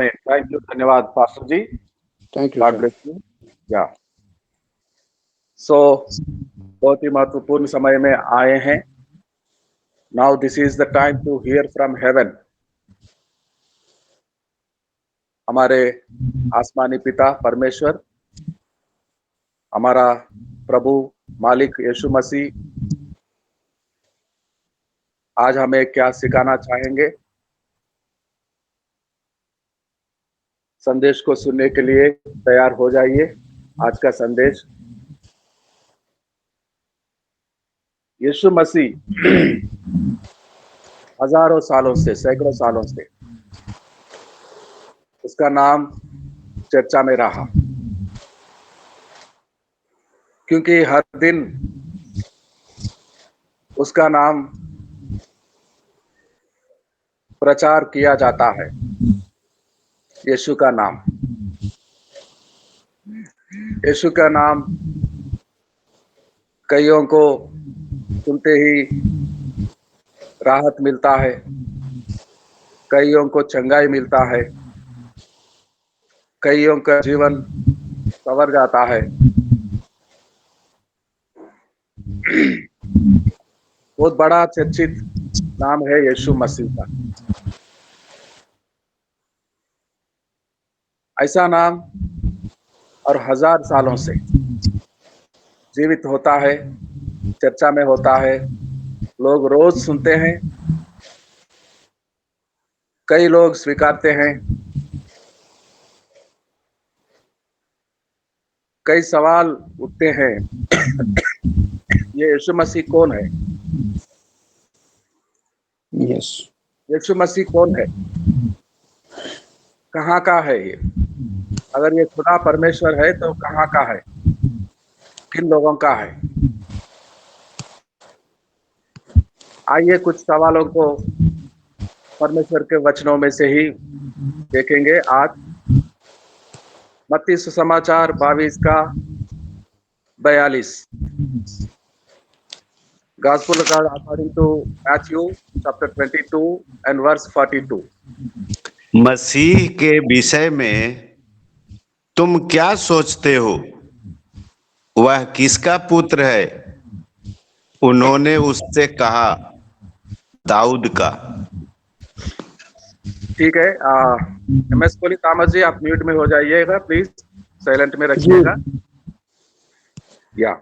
Thank you, धन्यवाद pastor ji. Thank you God sir. Bless you. या सो बहुत ही महत्वपूर्ण समय में आए हैं। Now this is the time to hear from heaven. हमारे आसमानी पिता परमेश्वर, हमारा प्रभु मालिक यीशु मसीह आज हमें क्या सिखाना चाहेंगे। संदेश को सुनने के लिए तैयार हो जाइए। आज का संदेश यीशु मसीह हजारों सालों से, सैकड़ों सालों से उसका नाम चर्चा में रहा, क्योंकि हर दिन उसका नाम प्रचार किया जाता है। यीशु का नाम, यीशु का नाम कईयों को सुनते ही राहत मिलता है, कईयों को चंगाई मिलता है, कईयों का जीवन संवर जाता है। बहुत बड़ा चर्चित नाम है यीशु मसीह का। ऐसा नाम और हजार सालों से जीवित होता है, चर्चा में होता है, लोग रोज सुनते हैं, कई लोग स्वीकारते हैं। कई सवाल उठते हैं, ये यीशु मसीह कौन है? यस, यीशु मसीह कौन है? कहाँ का है ये? अगर ये खुदा परमेश्वर है तो कहाँ का है? किन लोगों का है? आइए कुछ सवालों को परमेश्वर के वचनों में से ही देखेंगे आज। मत्ती सुसमाचार 22 का 42। Gospel according to Matthew chapter 22 and verse 42। मसीह के विषय में तुम क्या सोचते हो? वह किसका पुत्र है? उन्होंने उससे कहा, दाऊद का। ठीक है, एमएस कोली तामस जी, आप म्यूट में हो जाइएगा प्लीज, साइलेंट में रखिएगा। या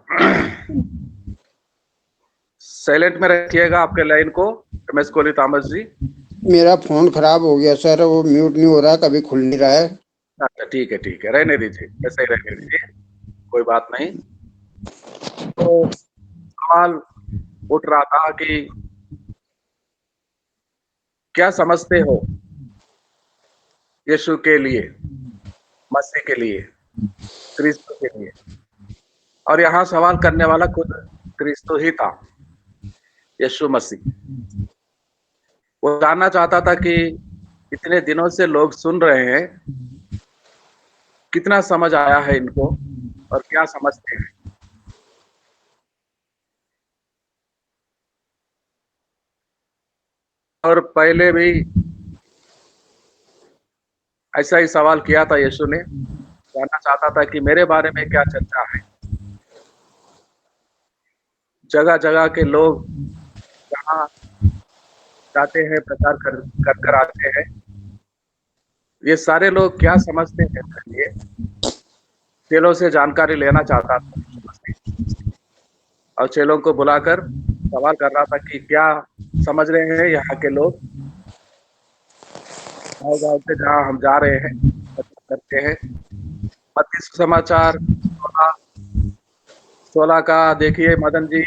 साइलेंट में रखिएगा आपके लाइन को, एमएस कोली तामस जी। मेरा फोन खराब हो गया सर, वो म्यूट नहीं हो रहा, कभी खुल नहीं रहा है। अच्छा ठीक है, ठीक है, रहने दीजिए, ऐसे ही रहने दीजिए, कोई बात नहीं। तो सवाल उठ रहा था कि क्या समझते हो यीशु के लिए, मसीह के लिए, क्रिस्तु के लिए? और यहाँ सवाल करने वाला खुद क्रिस्तु ही था, यीशु मसीह। वो जानना चाहता था कि इतने दिनों से लोग सुन रहे हैं, कितना समझ आया है इनको और क्या समझते हैं। और पहले भी ऐसा ही सवाल किया था यीशु ने, जानना चाहता था कि मेरे बारे में क्या चर्चा है। जगह जगह के लोग जहाँ जाते हैं, प्रचार कर आते हैं, ये सारे लोग क्या समझते हैं इसके लिए चेलों से जानकारी लेना चाहता था यीशु मसीह। और चेलों को बुलाकर सवाल कर रहा था कि क्या समझ रहे हैं यहाँ के लोग, गाँव से जहाँ हम जा रहे हैं, करते हैं। मत्ती सुसमाचार 16 का देखिए मदन जी,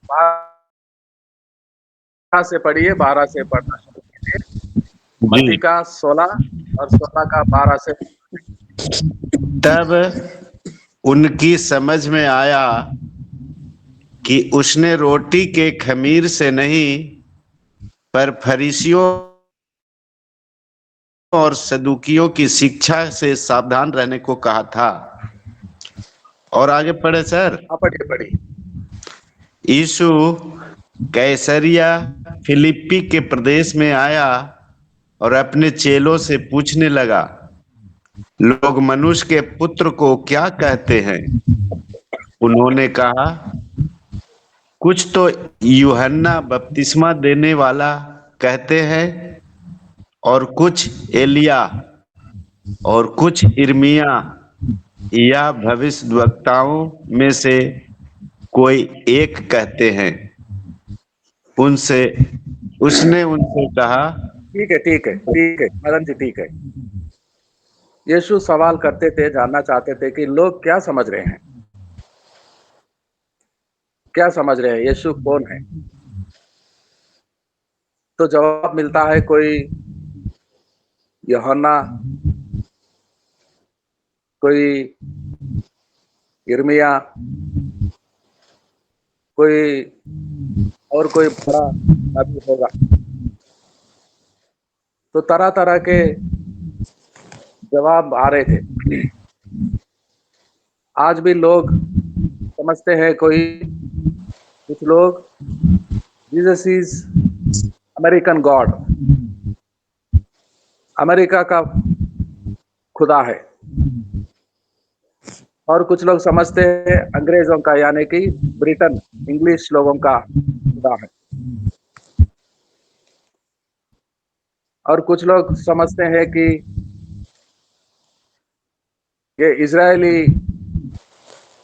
12 से पढ़िए, 12 से पढ़ना शुरू कीजिए। मत्ती का 16 और 16 का 12 से। तब उनकी समझ में आया कि उसने रोटी के खमीर से नहीं, पर फरीसियों और सदूकियों की शिक्षा से सावधान रहने को कहा था। और आगे पढ़े सर। पढ़िए पढ़िए। यीशु कैसरिया फिलिप्पी के प्रदेश में आया और अपने चेलों से पूछने लगा, लोग मनुष्य के पुत्र को क्या कहते हैं? उन्होंने कहा, कुछ तो यूहन्ना बपतिस्मा देने वाला कहते हैं, और कुछ एलिया, और कुछ इर्मिया या भविष्यद्वक्ताओं में से कोई एक कहते हैं। उनसे उसने उनसे कहा, ठीक है, ठीक है, ठीक है मदन जी, ठीक है। यीशु सवाल करते थे, जानना चाहते थे कि लोग क्या समझ रहे हैं, क्या समझ रहे हैं, यीशु कौन है? तो जवाब मिलता है, कोई यूहन्ना, कोई यिर्मयाह, कोई और कोई बड़ा नबी होगा। तो तरह तरह के जवाब आ रहे थे। आज भी लोग समझते हैं, कुछ लोग Jesus is American God, America का खुदा है। और कुछ लोग समझते हैं अंग्रेजों का, यानी कि ब्रिटेन, इंग्लिश लोगों का खुदा है। और कुछ लोग समझते हैं कि ये इजरायली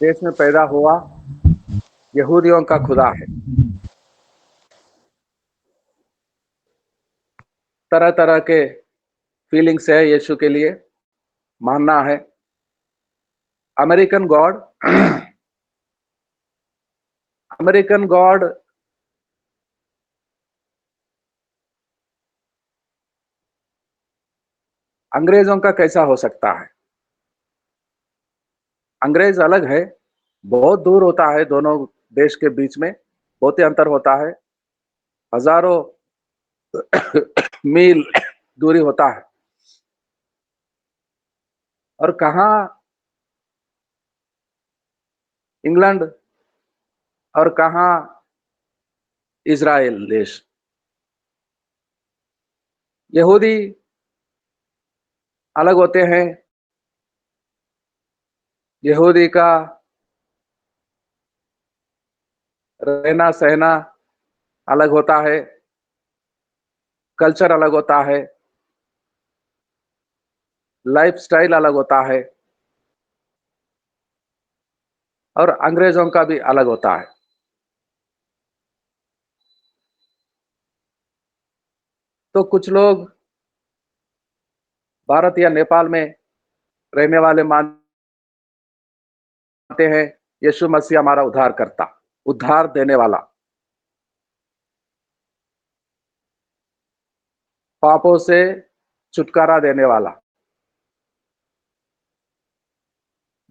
देश में पैदा हुआ यहूदियों का खुदा है। तरह तरह के फीलिंग्स है यीशु के लिए। मानना है अमेरिकन गॉड, अमेरिकन गॉड अंग्रेजों का कैसा हो सकता है? अंग्रेज अलग है, बहुत दूर होता है, दोनों देश के बीच में बहुत ही अंतर होता है, हजारों मील दूरी होता है। और कहाँ इंग्लैंड और कहाँ इजराइल देश। यहूदी अलग होते हैं, यहूदी का रहना सहना अलग होता है, कल्चर अलग होता है, लाइफस्टाइल अलग होता है, और अंग्रेजों का भी अलग होता है। तो कुछ लोग भारत या नेपाल में रहने वाले मानते हैं यीशु मसीह हमारा उद्धार करता, उद्धार देने वाला, पापों से छुटकारा देने वाला,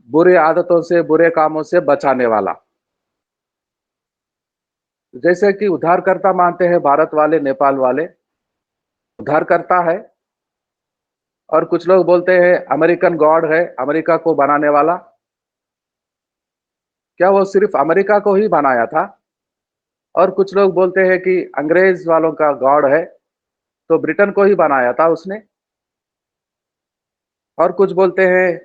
बुरी आदतों से, बुरे कामों से बचाने वाला। जैसे कि उद्धार करता मानते हैं भारत वाले, नेपाल वाले, उद्धार करता है। और कुछ लोग बोलते हैं अमेरिकन गॉड है, अमेरिका को बनाने वाला। क्या वो सिर्फ अमेरिका को ही बनाया था? और कुछ लोग बोलते हैं कि अंग्रेज वालों का गॉड है, तो ब्रिटेन को ही बनाया था उसने। और कुछ बोलते हैं,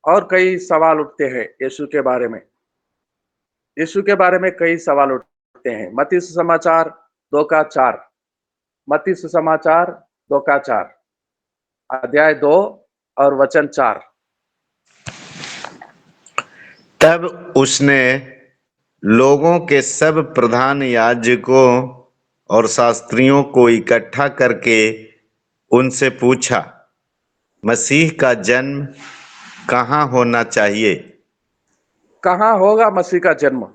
और कई सवाल उठते हैं यीशु के बारे में। यीशु के बारे में कई सवाल उठते हैं। मत्ती सुसमाचार 2 का 4, मत्ती सुसमाचार 2 का 4, अध्याय 2 और वचन 4। तब उसने लोगों के सब प्रधान याजकों और शास्त्रियों को इकट्ठा करके उनसे पूछा, मसीह का जन्म कहाँ होना चाहिए? कहाँ होगा मसीह का जन्म?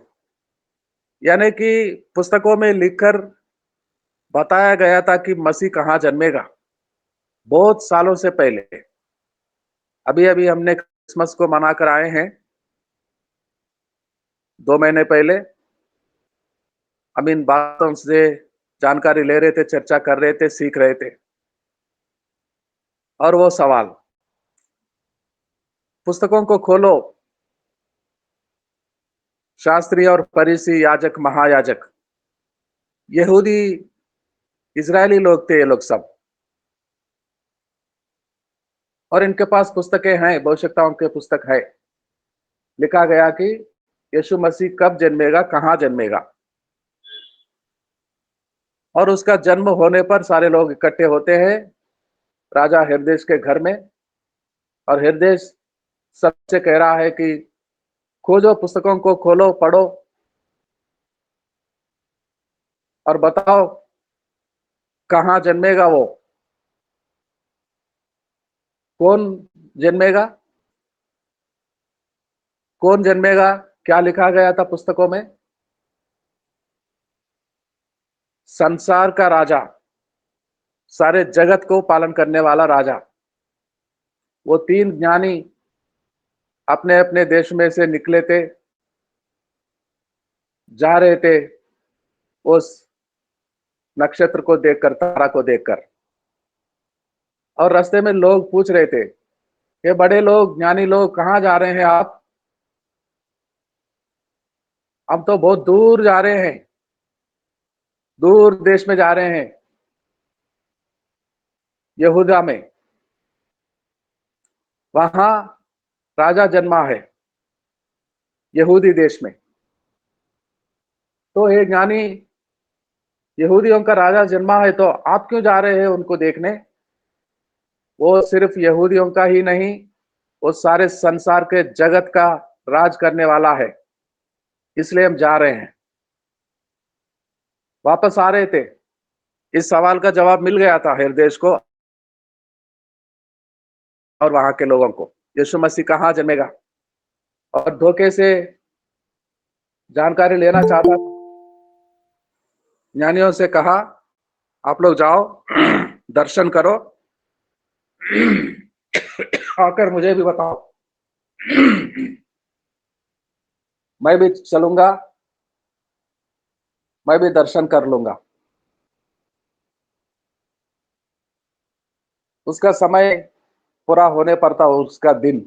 यानी कि पुस्तकों में लिखकर बताया गया था कि मसीह कहाँ जन्मेगा, बहुत सालों से पहले। अभी अभी हमने क्रिसमस को मना कर आए हैं, 2 महीने पहले। हम इन बातों से जानकारी ले रहे थे, चर्चा कर रहे थे, सीख रहे थे। और वो सवाल, पुस्तकों को खोलो, शास्त्री और फरीसी, याजक, महायाजक, यहूदी, इजरायली लोग थे ये लोग सब। और इनके पास पुस्तकें हैं, भविष्यवक्ताओं के पुस्तक है। लिखा गया कि यीशु मसीह कब जन्मेगा, कहां जन्मेगा, और उसका जन्म होने पर सारे लोग इकट्ठे होते हैं राजा हेरोदेस के घर में। और हेरोदेस सबसे कह रहा है कि खोजो, पुस्तकों को खोलो, पढ़ो और बताओ कहां जन्मेगा वो, कौन जन्मेगा, कौन जन्मेगा। क्या लिखा गया था पुस्तकों में? संसार का राजा, सारे जगत को पालन करने वाला राजा। वो तीन ज्ञानी अपने अपने देश में से निकले थे, जा रहे थे उस नक्षत्र को देखकर, तारा को देखकर। और रास्ते में लोग पूछ रहे थे, ये बड़े लोग, ज्ञानी लोग, कहां जा रहे हैं आप? हम तो बहुत दूर जा रहे हैं, दूर देश में जा रहे हैं, यहूदा में, वहां राजा जन्मा है, यहूदी देश में। तो ये ज्ञानी, यहूदियों का राजा जन्मा है, तो आप क्यों जा रहे हैं उनको देखने? वो सिर्फ यहूदियों का ही नहीं, वो सारे संसार के जगत का राज करने वाला है, इसलिए हम जा रहे हैं। वापस आ रहे थे, इस सवाल का जवाब मिल गया था हेरोदेस को और वहां के लोगों को, यीशु मसीह कहां जन्मेगा। और धोखे से जानकारी लेना चाहता, ज्ञानियों से कहा, आप लोग जाओ, दर्शन करो, आकर मुझे भी बताओ, मैं भी चलूंगा, मैं भी दर्शन कर लूंगा। उसका समय पूरा होने पर था, उसका दिन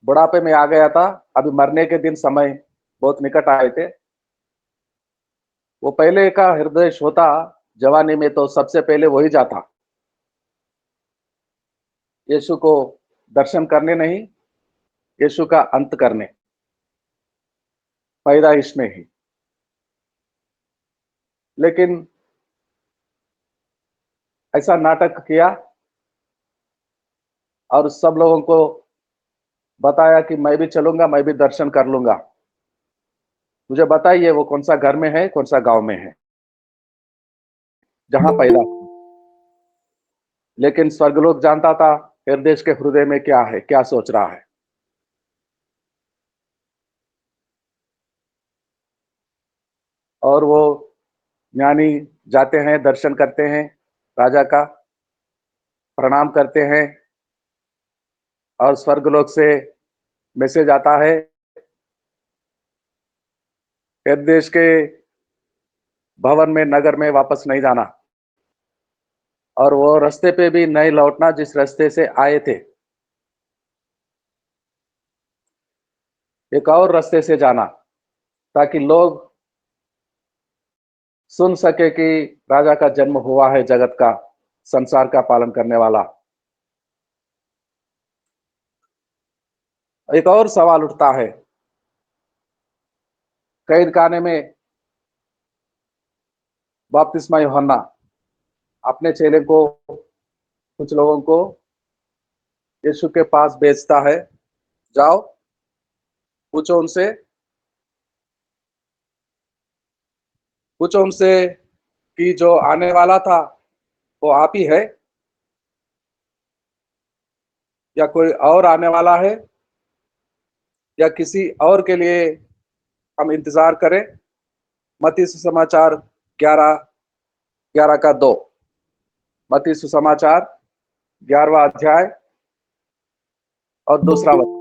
बुढ़ापे में आ गया था, अभी मरने के दिन समय बहुत निकट आए थे। वो पहले का हृदय होता जवानी में, तो सबसे पहले वही जाता यीशु को दर्शन करने, नहीं, यीशु का अंत करने, पैदाइश में ही। लेकिन ऐसा नाटक किया और सब लोगों को बताया कि मैं भी चलूंगा, मैं भी दर्शन कर लूंगा। मुझे बताइए वो कौन सा घर में है, कौन सा गांव में है जहां पैदा। लेकिन स्वर्गलोक जानता था हेरोदेस के हृदय में क्या है, क्या सोच रहा है। और वो ज्ञानी जाते हैं, दर्शन करते हैं, राजा का प्रणाम करते हैं, और स्वर्गलोक से मैसेज आता है, हेरोदेस के भवन में, नगर में वापस नहीं जाना, और वो रास्ते पे भी नहीं लौटना जिस रास्ते से आए थे, एक और रास्ते से जाना, ताकि लोग सुन सके कि राजा का जन्म हुआ है, जगत का, संसार का पालन करने वाला। एक और सवाल उठता है, कैद खाने में बपतिस्मा यूहन्ना अपने चेले को, कुछ लोगों को यीशु के पास भेजता है, जाओ पूछो उनसे, पूछो उनसे कि जो आने वाला था वो आप ही है या कोई और आने वाला है, या किसी और के लिए हम इंतजार करें। मत्ती सुसमाचार 11:11 का 2, मत्ती सुसमाचार 11वां अध्याय और दूसरा वचन।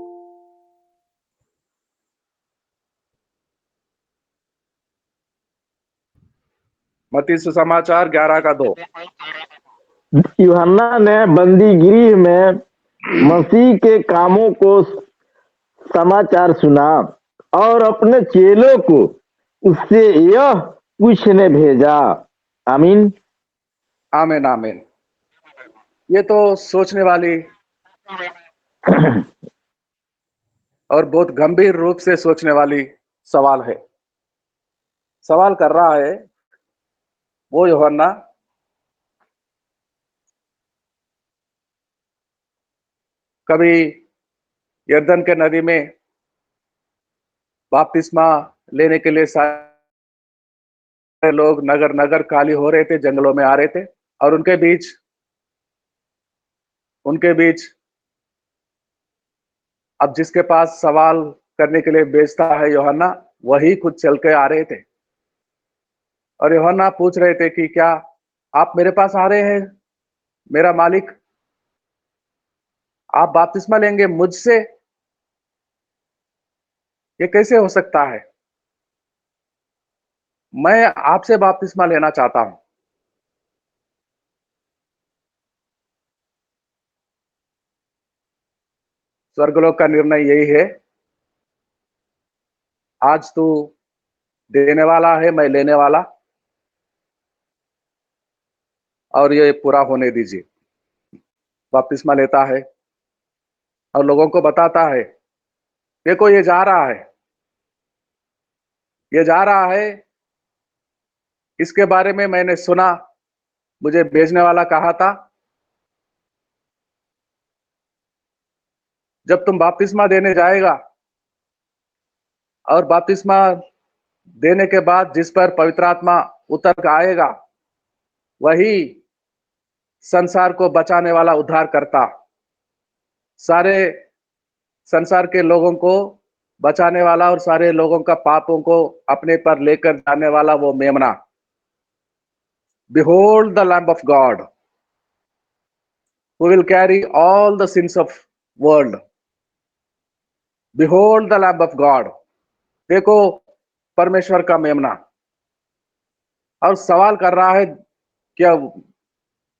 मत्ती सुसमाचार 11:2। यूहन्ना ने बंदीगृह में मसीह के कामों को समाचार सुना और अपने चेलों को उससे यह पूछने भेजा। आमीन। आमीन आमीन। ये तो सोचने वाली और बहुत गंभीर रूप से सोचने वाली सवाल है। सवाल कर रहा है वो यूहन्ना, कभी यरदन के नदी में बपतिस्मा लेने के लिए सारे लोग नगर नगर खाली हो रहे थे, जंगलों में आ रहे थे, और उनके बीच अब जिसके पास सवाल करने के लिए भेजता है यूहन्ना, वही खुद चल के आ रहे थे। और यूहन्ना पूछ रहे थे कि क्या आप मेरे पास आ रहे हैं मेरा मालिक? आप बपतिस्मा लेंगे मुझसे? ये कैसे हो सकता है? मैं आपसे बपतिस्मा लेना चाहता हूं। स्वर्गलोक का निर्णय यही है, आज तू देने वाला है, मैं लेने वाला, और ये पूरा होने दीजिए। बपतिस्मा लेता है और लोगों को बताता है, देखो ये जा रहा है, ये जा रहा है, इसके बारे में मैंने सुना, मुझे भेजने वाला कहा था, जब तुम बपतिस्मा देने जाएगा और बपतिस्मा देने के बाद जिस पर पवित्र आत्मा उतर कर आएगा, वही संसार को बचाने वाला उद्धार करता, सारे संसार के लोगों को बचाने वाला और सारे लोगों का पापों को अपने पर लेकर जाने वाला वो मेमना। Behold the Lamb of God who will carry all the sins of world. Behold the Lamb of God. देखो परमेश्वर का मेमना। और सवाल कर रहा है, क्या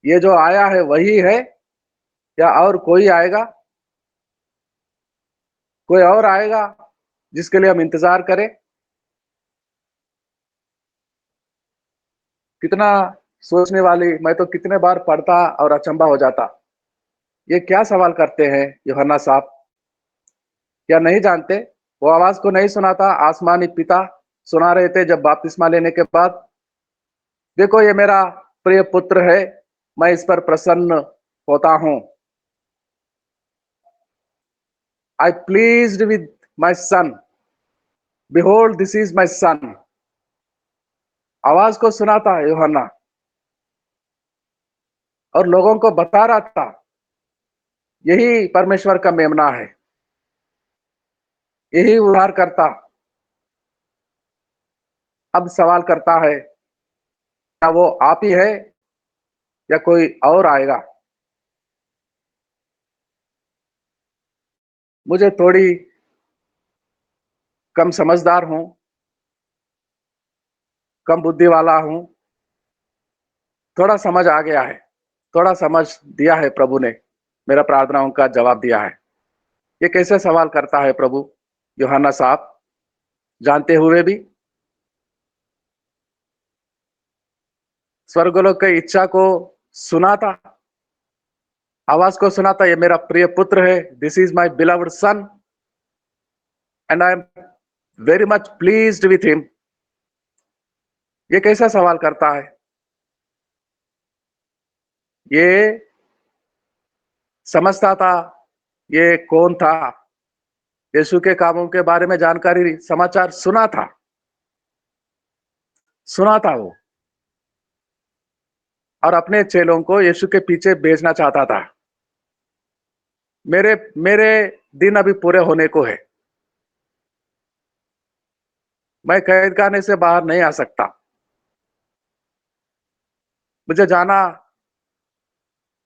ये जो आया है वही है या और कोई आएगा? कोई और आएगा जिसके लिए हम इंतजार करें? कितना सोचने वाली, मैं तो कितने बार पढ़ता और अचंभा हो जाता। ये क्या सवाल करते हैं यूहन्ना साहब? क्या नहीं जानते? वो आवाज को नहीं सुना था? आसमानी पिता सुना रहे थे जब बपतिस्मा लेने के बाद, देखो ये मेरा प्रिय पुत्र है, मैं इस पर प्रसन्न होता हूं। I pleased with my son, behold this is my son. आवाज को सुना था यूहन्ना और लोगों को बता रहा था, यही परमेश्वर का मेमना है, यही उद्धार करता। अब सवाल करता है, क्या वो आप ही है या कोई और आएगा? मुझे थोड़ी कम समझदार हूं, कम बुद्धि वाला हूं, थोड़ा समझ आ गया है, थोड़ा समझ दिया है प्रभु ने, मेरा प्रार्थनाओं का जवाब दिया है। ये कैसे सवाल करता है प्रभु यूहन्ना साहब, जानते हुए भी? स्वर्गलोक की इच्छा को सुना था, आवाज को सुना था, ये मेरा प्रिय पुत्र है, this is my beloved son and I am very much pleased with him. ये कैसा सवाल करता है? ये समझता था ये कौन था, यीशु के कामों के बारे में जानकारी, समाचार सुना था वो, और अपने चेलों को यीशु के पीछे भेजना चाहता था। मेरे मेरे दिन अभी पूरे होने को है, मैं कैद खाने से बाहर नहीं आ सकता, मुझे जाना,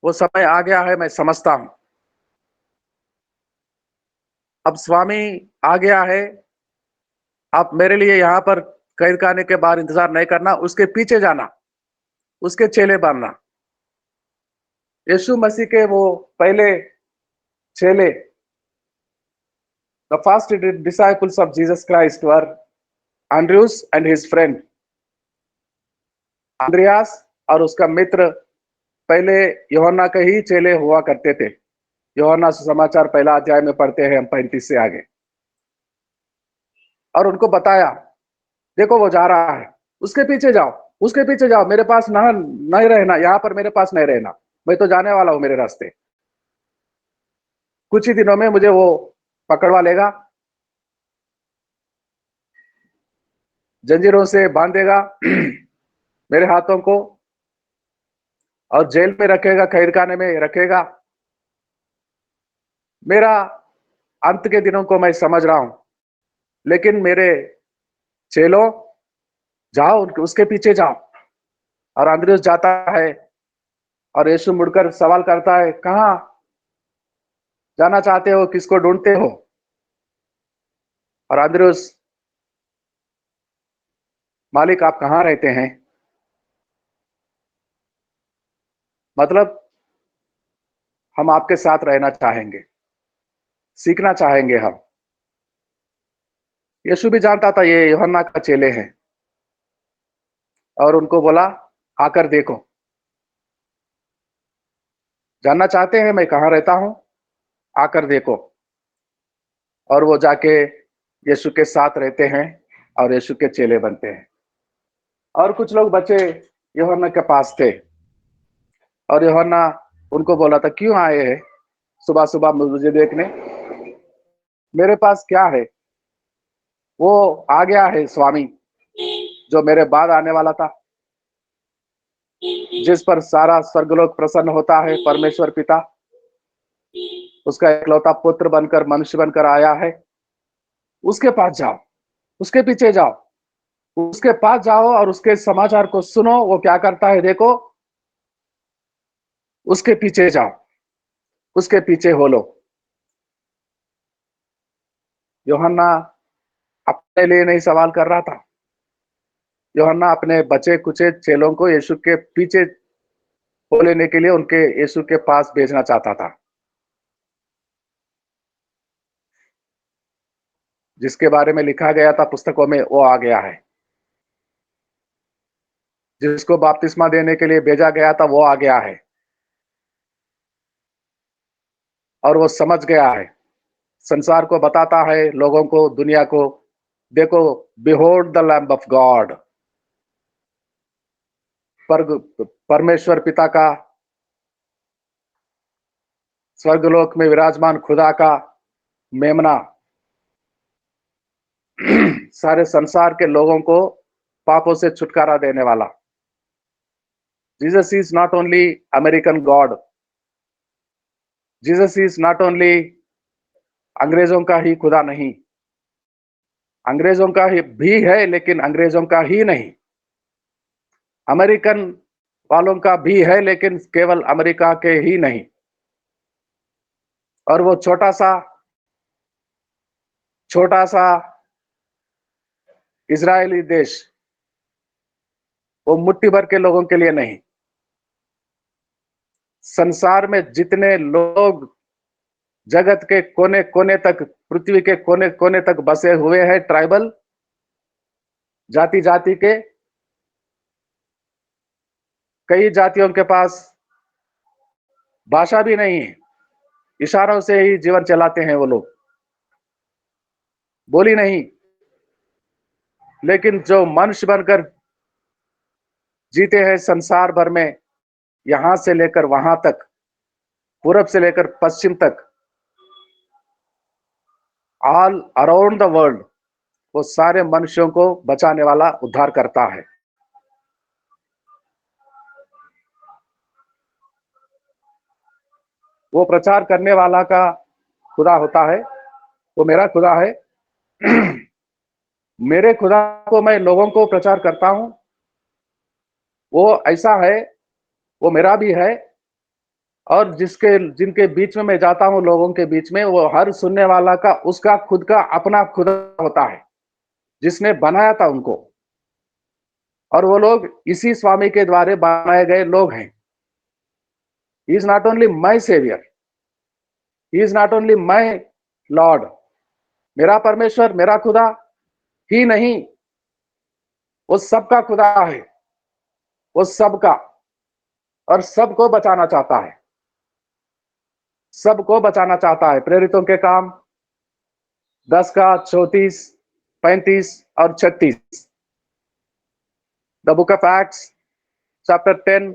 वो समय आ गया है, मैं समझता हूं। अब स्वामी आ गया है, आप मेरे लिए यहां पर कैद खाने के बाहर इंतजार नहीं करना, उसके पीछे जाना, उसके चेले बनना। यीशु मसीह के वो पहले चेले, the first disciples of Jesus Christ were Andrews and his friend अंद्रयास और उसका मित्र, पहले यूहन्ना के ही चेले हुआ करते थे। यूहन्ना सुसमाचार पहला अध्याय में पढ़ते हैं हम 35 से आगे। और उनको बताया, देखो वो जा रहा है, उसके पीछे जाओ, उसके पीछे जाओ, मेरे पास नहीं रहना, यहाँ पर मेरे पास नहीं रहना, मैं तो जाने वाला हूं मेरे रास्ते। कुछ ही दिनों में मुझे वो पकड़वा लेगा, जंजीरों से बांधेगा मेरे हाथों को, और जेल में रखेगा, कैदखाने में रखेगा। मेरा अंत के दिनों को मैं समझ रहा हूं, लेकिन मेरे चेलों, जाओ उसके पीछे जाओ। और अंद्रियुस जाता है और यीशु मुड़कर सवाल करता है, कहां जाना चाहते हो, किसको ढूंढते हो? और अंद्रियुस, मालिक आप कहां रहते हैं? मतलब हम आपके साथ रहना चाहेंगे, सीखना चाहेंगे हम। यीशु भी जानता था ये यूहन्ना का चेले हैं, और उनको बोला, आकर देखो, जानना चाहते हैं मैं कहां रहता हूं, आकर देखो। और वो जाके यीशु के साथ रहते हैं और यीशु के चेले बनते हैं। और कुछ लोग बच्चे यूहन्ना के पास थे, और यूहन्ना उनको बोला था, क्यों आए हैं सुबह सुबह मुझे देखने? मेरे पास क्या है? वो आ गया है स्वामी जो मेरे बाद आने वाला था, जिस पर सारा स्वर्गलोक प्रसन्न होता है, परमेश्वर पिता उसका इकलौता पुत्र बनकर, मनुष्य बनकर आया है। उसके पास जाओ, उसके पीछे जाओ, उसके पास जाओ और उसके समाचार को सुनो, वो क्या करता है देखो, उसके पीछे जाओ, उसके पीछे हो लो। यूहन्ना अपने लिए नहीं सवाल कर रहा था, यूहन्ना अपने बचे कुचे चेलों को यीशु के पीछे हो लेने के लिए उनके यीशु के पास भेजना चाहता था। जिसके बारे में लिखा गया था पुस्तकों में, वो आ गया है। जिसको बपतिस्मा देने के लिए भेजा गया था, वो आ गया है। और वो समझ गया है, संसार को बताता है, लोगों को, दुनिया को, देखो, behold the lamb of God, परमेश्वर पिता का, स्वर्गलोक में विराजमान खुदा का मेमना सारे संसार के लोगों को पापों से छुटकारा देने वाला। Jesus is not only American God, Jesus is not only अंग्रेजों का ही खुदा नहीं, अंग्रेजों का ही भी है, लेकिन अंग्रेजों का ही नहीं, अमेरिकन वालों का भी है, लेकिन केवल अमेरिका के ही नहीं। और वो छोटा सा इजरायली देश, वो मुट्ठी भर के लोगों के लिए नहीं, संसार में जितने लोग जगत के कोने कोने तक, पृथ्वी के कोने कोने तक बसे हुए हैं, ट्राइबल, जाति जाति के, कई जातियों के पास भाषा भी नहीं है, इशारों से ही जीवन चलाते हैं वो लोग, बोली नहीं। लेकिन जो मनुष्य बनकर जीते हैं संसार भर में, यहां से लेकर वहां तक, पूरब से लेकर पश्चिम तक, ऑल अराउंड द वर्ल्ड, वो सारे मनुष्यों को बचाने वाला, उद्धार करता है। वो प्रचार करने वाला का खुदा होता है, वो मेरा खुदा है। मेरे खुदा को मैं लोगों को प्रचार करता हूं, वो ऐसा है, वो मेरा भी है। और जिनके बीच में मैं जाता हूं, लोगों के बीच में, वो हर सुनने वाला का, उसका खुद का अपना खुदा होता है, जिसने बनाया था उनको। और वो लोग इसी स्वामी के द्वारा बनाए गए लोग हैं। He is not only my saviour, he is not only my Lord, मेरा परमेश्वर, मेरा खुदा ही नहीं, वो सबका खुदा है, वो सबका, और सबको बचाना चाहता है। सबको बचाना चाहता है। प्रेरितों के काम 10 का 34, 35 और 36। The book of acts chapter 10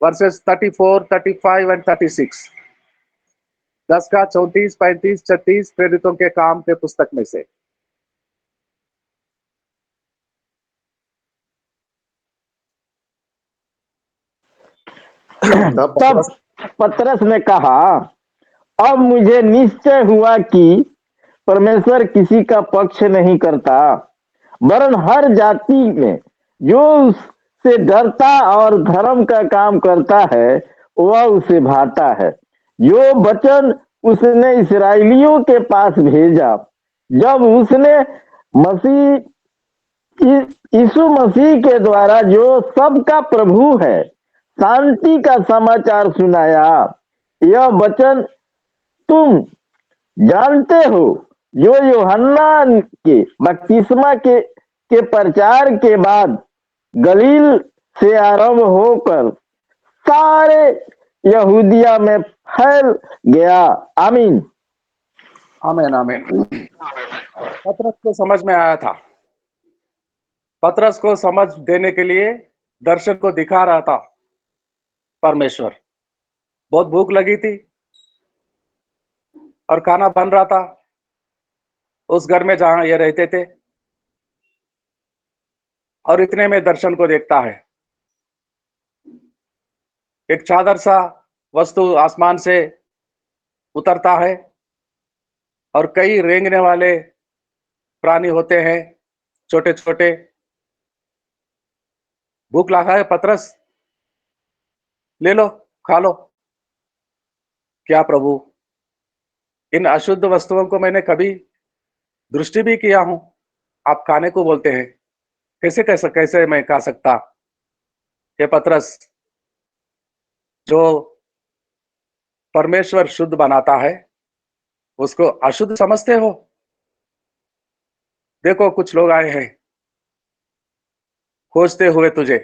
versus 34, 35 and 36। 10 का 34, 35, 36 प्रेरितों के काम के पुस्तक में से। तब पतरस ने कहा, अब मुझे निश्चय हुआ कि परमेश्वर किसी का पक्ष नहीं करता, वरन हर जाति में जो उससे डरता और धर्म का काम करता है वह उसे भाता है। जो वचन उसने इस्राएलियों के पास भेजा, जब उसने यीशु मसीह के द्वारा जो सबका प्रभु है शांति का समाचार सुनाया। यह वचन तुम जानते हो, जो यूहन्ना के बपतिस्मा के प्रचार के बाद गलील से आरंभ होकर सारे यहूदिया में फैल गया। आमीन। आमीन आमीन। पतरस को समझ में आया था। पतरस को समझ देने के लिए दर्शन को दिखा रहा था परमेश्वर। बहुत भूख लगी थी और खाना बन रहा था उस घर में जहां ये रहते थे, और इतने में दर्शन को देखता है। एक चादर सा वस्तु आसमान से उतरता है और कई रेंगने वाले प्राणी होते हैं, छोटे छोटे। भूख लगा है पतरस, ले लो, खा लो। क्या प्रभु, इन अशुद्ध वस्तुओं को मैंने कभी दृष्टि भी किया हूं, आप खाने को बोलते हैं। कैसे कैसे कैसे मैं खा सकता? ये पतरस, जो परमेश्वर शुद्ध बनाता है उसको अशुद्ध समझते हो? देखो, कुछ लोग आए हैं खोजते हुए तुझे,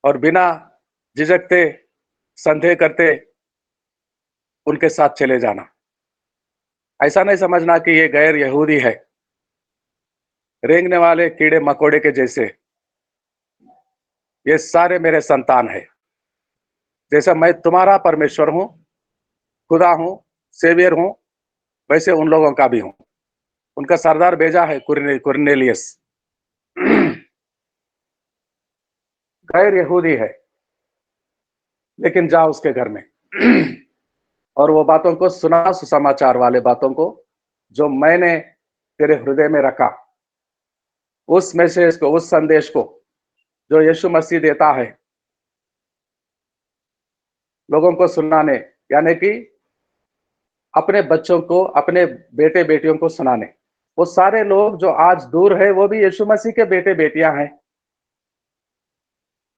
और बिना झिझकते, संदेह करते उनके साथ चले जाना। ऐसा नहीं समझना कि ये गैर यहूदी है, रेंगने वाले कीड़े मकोड़े के जैसे। ये सारे मेरे संतान है। जैसा मैं तुम्हारा परमेश्वर हूं, खुदा हूं, सेवियर हूं, वैसे उन लोगों का भी हूं। उनका सरदार भेजा है कुरनेलियस। गैर यहूदी है, लेकिन जा उसके घर में और वो बातों को सुना, सुसमाचार वाले बातों को जो मैंने तेरे हृदय में रखा, उस मैसेज को, उस संदेश को जो यीशु मसीह देता है लोगों को सुनाने, यानी कि अपने बच्चों को, अपने बेटे बेटियों को सुनाने। वो सारे लोग जो आज दूर है वो भी यीशु मसीह के बेटे बेटियां हैं।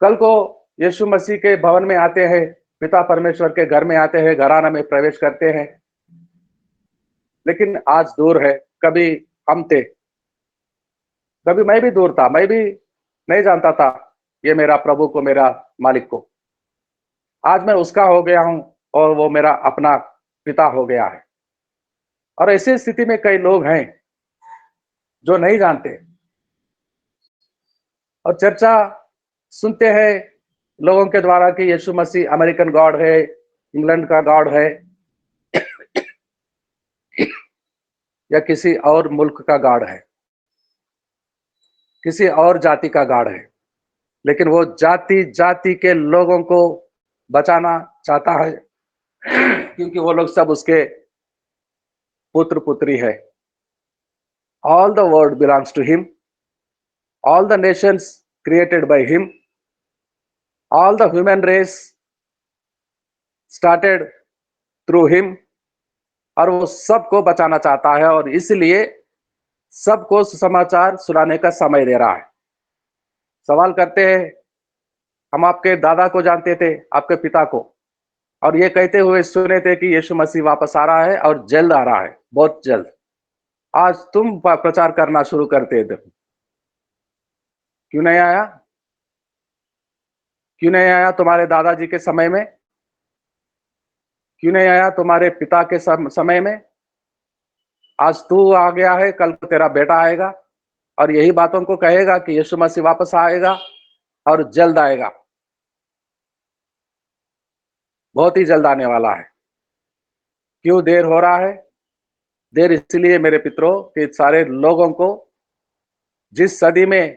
कल को यीशु मसीह के भवन में आते हैं, पिता परमेश्वर के घर में आते हैं, घराना में प्रवेश करते हैं, लेकिन आज दूर है। कभी हम थे, कभी मैं भी दूर था, मैं भी नहीं जानता था ये मेरा प्रभु को, मेरा मालिक को। आज मैं उसका हो गया हूं और वो मेरा अपना पिता हो गया है। और ऐसी स्थिति में कई लोग हैं जो नहीं जानते और चर्चा सुनते हैं लोगों के द्वारा कि यीशु मसीह अमेरिकन गॉड है, इंग्लैंड का गॉड है, या किसी और मुल्क का गॉड है, किसी और जाति का गॉड है। लेकिन वो जाति जाति के लोगों को बचाना चाहता है, क्योंकि वो लोग सब उसके पुत्र पुत्री है। All the world belongs to him, all the nations created by him, all the human race started through him। और वो सबको बचाना चाहता है, और इसलिए सबको सुसमाचार सुनाने का समय दे रहा है। सवाल करते हैं, हम आपके दादा को जानते थे, आपके पिता को, और ये कहते हुए सुने थे कि यीशु मसीह वापस आ रहा है और जल्द आ रहा है, बहुत जल्द। आज तुम प्रचार करना शुरू करते थे, क्यों नहीं आया? क्यों नहीं आया तुम्हारे दादाजी के समय में? क्यों नहीं आया तुम्हारे पिता के समय में? आज तू आ गया है, कल को तेरा बेटा आएगा और यही बातों को कहेगा कि यीशु मसीह वापस आएगा और जल्द आएगा, बहुत ही जल्द आने वाला है। क्यों देर हो रहा है? देर इसलिए मेरे पितरों कि सारे लोगों को, जिस सदी में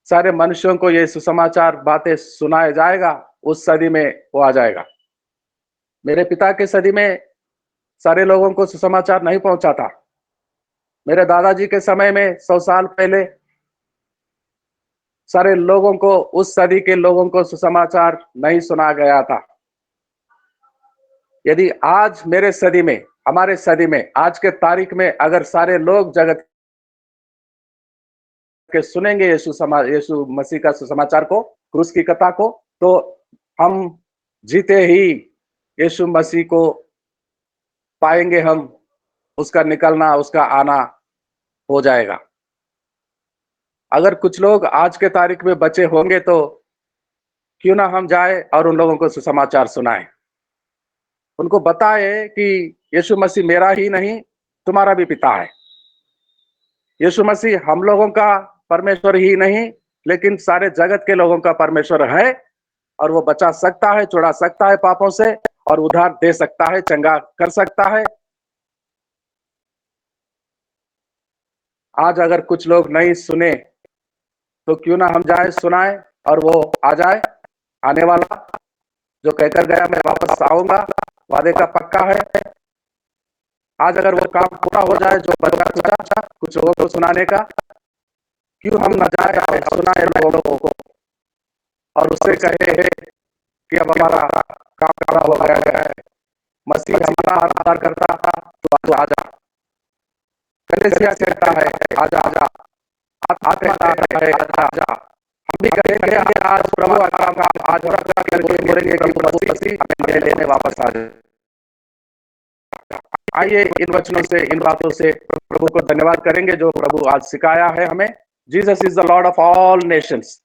सारे मनुष्यों को ये सुसमाचार बातें सुनाया जाएगा, उस सदी में वो आ जाएगा। मेरे पिता के सदी में सारे लोगों को सुसमाचार नहीं पहुंचा था। मेरे दादाजी के समय में 100 साल पहले सारे लोगों को, उस सदी के लोगों को सुसमाचार नहीं सुना गया था। यदि आज मेरे सदी में, हमारे सदी में, आज के तारीख में अगर सारे लोग जगत के सुनेंगे यीशु मसीह का सुसमाचार को, क्रूस की कथा को, तो हम जीते ही यीशु मसीह को पाएंगे। हम उसका निकलना, उसका आना हो जाएगा। अगर कुछ लोग आज के तारीख में बचे होंगे तो क्यों ना हम जाए और उन लोगों को सुसमाचार सुनाएं, उनको बताए कि यीशु मसीह मेरा ही नहीं, तुम्हारा भी पिता है। यीशु मसीह हम लोगों का परमेश्वर ही नहीं, लेकिन सारे जगत के लोगों का परमेश्वर है और वो बचा सकता है, छुड़ा सकता है पापों से और उद्धार दे सकता है, चंगा कर सकता है। आज अगर कुछ लोग नहीं सुने तो क्यों ना हम जाए, सुनाए और वो आ जाए। आने वाला जो कहकर गया मैं वापस आऊंगा, वादे का पक्का है। आज अगर वो काम पूरा हो जाए जो बचा कुछ लोगों को सुनाने का, क्यों हम न जाए और सुनाए लोगों को और उससे कहे कि अब हमारा काम पूरा हो गया है, मसीह हमारा आधार करता था, तो आजा। कलीसिया कहता है आजा आजा, कहता है आजा। हम भी कहेंगे आज प्रभु का काम आज पूरा करके बोलेंगे कि प्रभु मसीह हमें लेने वापस आ जाए। आइए इन वचनों से, इन बातों से प्रभु को धन्यवाद करेंगे जो प्रभु आज सिखाया है हमें। Jesus is the Lord of all Nations.